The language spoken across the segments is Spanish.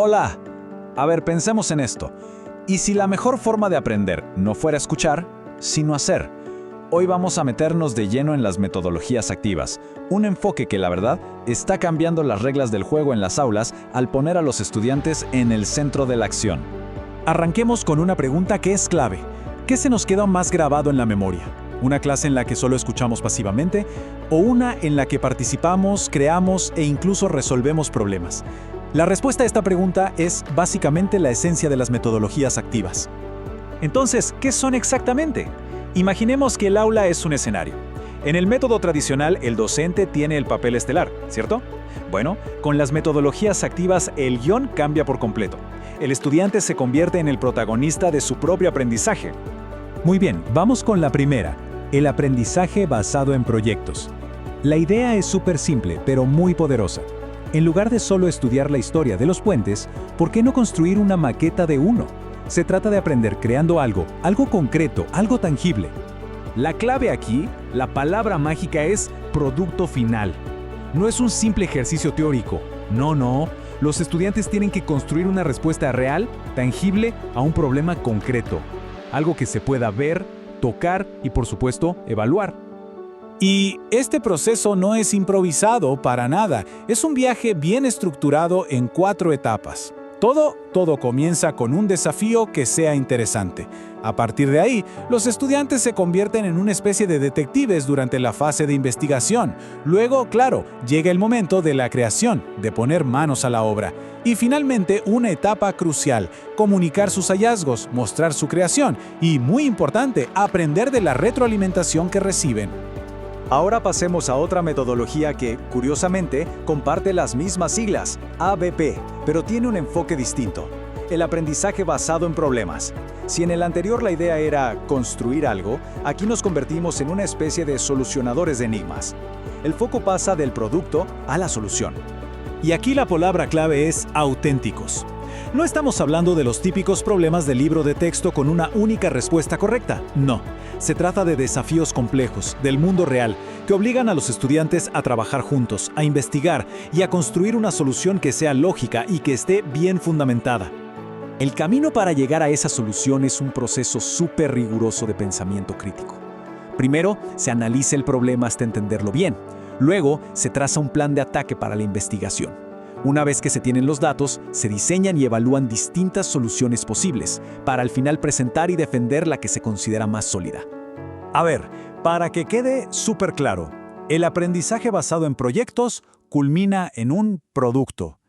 Hola. A ver, pensemos en esto. ¿Y si la mejor forma de aprender no fuera escuchar, sino hacer? Hoy vamos a meternos de lleno en las metodologías activas, un enfoque que la verdad está cambiando las reglas del juego en las aulas al poner a los estudiantes en el centro de la acción. Arranquemos con una pregunta que es clave. ¿Qué se nos queda más grabado en la memoria? ¿Una clase en la que solo escuchamos pasivamente? ¿O una en la que participamos, creamos e incluso resolvemos problemas? La respuesta a esta pregunta es básicamente la esencia de las metodologías activas. Entonces, ¿qué son exactamente? Imaginemos que el aula es un escenario. En el método tradicional, el docente tiene el papel estelar, ¿cierto? Bueno, con las metodologías activas, el guión cambia por completo. El estudiante se convierte en el protagonista de su propio aprendizaje. Muy bien, vamos con la primera, el aprendizaje basado en proyectos. La idea es súper simple, pero muy poderosa. En lugar de solo estudiar la historia de los puentes, ¿por qué no construir una maqueta de uno? Se trata de aprender creando algo concreto, algo tangible. La clave aquí, la palabra mágica es producto final. No es un simple ejercicio teórico. No. Los estudiantes tienen que construir una respuesta real, tangible, a un problema concreto. Algo que se pueda ver, tocar y, por supuesto, evaluar. Y este proceso no es improvisado para nada. Es un viaje bien estructurado en 4 etapas. Todo comienza con un desafío que sea interesante. A partir de ahí, los estudiantes se convierten en una especie de detectives durante la fase de investigación. Luego, claro, llega el momento de la creación, de poner manos a la obra. Y finalmente, una etapa crucial, comunicar sus hallazgos, mostrar su creación y, muy importante, aprender de la retroalimentación que reciben. Ahora pasemos a otra metodología que, curiosamente, comparte las mismas siglas, ABP, pero tiene un enfoque distinto. El aprendizaje basado en problemas. Si en el anterior la idea era construir algo, aquí nos convertimos en una especie de solucionadores de enigmas. El foco pasa del producto a la solución. Y aquí la palabra clave es auténticos. No estamos hablando de los típicos problemas del libro de texto con una única respuesta correcta. No, se trata de desafíos complejos, del mundo real, que obligan a los estudiantes a trabajar juntos, a investigar y a construir una solución que sea lógica y que esté bien fundamentada. El camino para llegar a esa solución es un proceso súper riguroso de pensamiento crítico. Primero, se analiza el problema hasta entenderlo bien. Luego, se traza un plan de ataque para la investigación. Una vez que se tienen los datos, se diseñan y evalúan distintas soluciones posibles, para al final presentar y defender la que se considera más sólida. A ver, para que quede súper claro, el aprendizaje basado en proyectos culmina en un producto,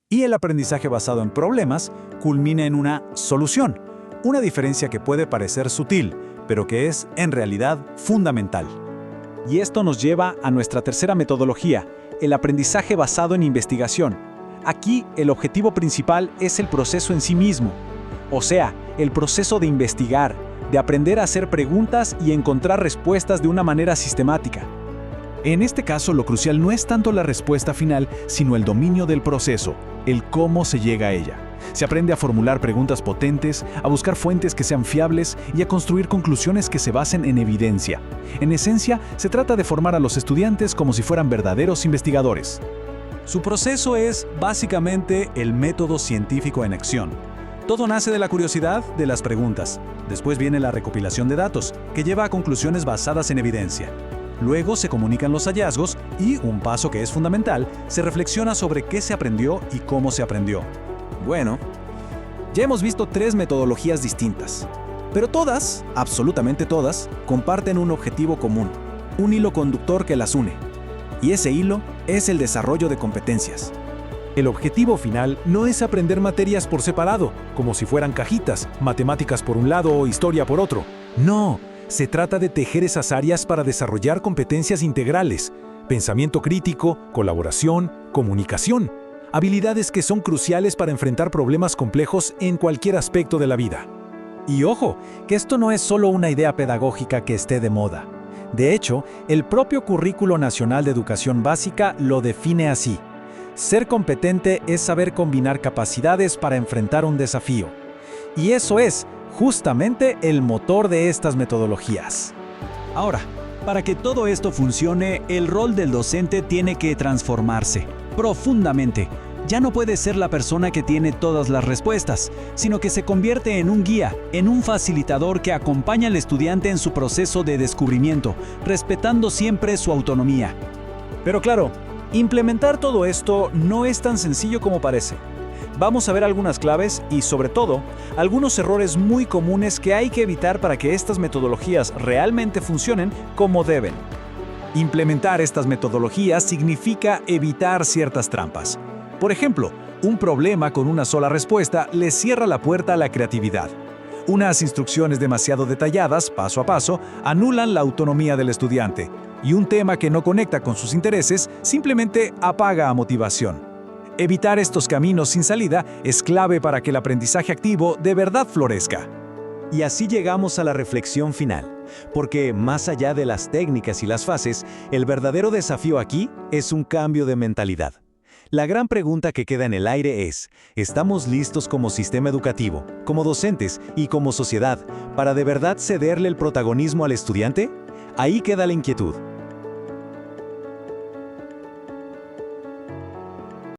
y el aprendizaje basado en problemas culmina en una solución. Una diferencia que puede parecer sutil, pero que es, en realidad, fundamental. Y esto nos lleva a nuestra tercera metodología, el aprendizaje basado en investigación. Aquí, el objetivo principal es el proceso en sí mismo, o sea, el proceso de investigar, de aprender a hacer preguntas y encontrar respuestas de una manera sistemática. En este caso, lo crucial no es tanto la respuesta final, sino el dominio del proceso, el cómo se llega a ella. Se aprende a formular preguntas potentes, a buscar fuentes que sean fiables y a construir conclusiones que se basen en evidencia. En esencia, se trata de formar a los estudiantes como si fueran verdaderos investigadores. Su proceso es, básicamente, el método científico en acción. Todo nace de la curiosidad, de las preguntas. Después viene la recopilación de datos, que lleva a conclusiones basadas en evidencia. Luego se comunican los hallazgos y, un paso que es fundamental, se reflexiona sobre qué se aprendió y cómo se aprendió. Bueno, ya hemos visto 3 metodologías distintas, pero todas, absolutamente todas, comparten un objetivo común, un hilo conductor que las une. Y ese hilo es el desarrollo de competencias. El objetivo final no es aprender materias por separado, como si fueran cajitas, matemáticas por un lado o historia por otro. No, se trata de tejer esas áreas para desarrollar competencias integrales, pensamiento crítico, colaboración, comunicación, habilidades que son cruciales para enfrentar problemas complejos en cualquier aspecto de la vida. Y ojo, que esto no es solo una idea pedagógica que esté de moda. De hecho, el propio Currículo Nacional de Educación Básica lo define así. Ser competente es saber combinar capacidades para enfrentar un desafío. Y eso es, justamente, el motor de estas metodologías. Ahora, para que todo esto funcione, el rol del docente tiene que transformarse profundamente. ya no puede ser la persona que tiene todas las respuestas, sino que se convierte en un guía, en un facilitador que acompaña al estudiante en su proceso de descubrimiento, respetando siempre su autonomía. Pero claro, implementar todo esto no es tan sencillo como parece. Vamos a ver algunas claves y, sobre todo, algunos errores muy comunes que hay que evitar para que estas metodologías realmente funcionen como deben. Implementar estas metodologías significa evitar ciertas trampas. Por ejemplo, un problema con una sola respuesta le cierra la puerta a la creatividad. Unas instrucciones demasiado detalladas, paso a paso, anulan la autonomía del estudiante. Y un tema que no conecta con sus intereses simplemente apaga a motivación. Evitar estos caminos sin salida es clave para que el aprendizaje activo de verdad florezca. Y así llegamos a la reflexión final, porque más allá de las técnicas y las fases, el verdadero desafío aquí es un cambio de mentalidad. La gran pregunta que queda en el aire es, ¿estamos listos como sistema educativo, como docentes y como sociedad para de verdad cederle el protagonismo al estudiante? Ahí queda la inquietud.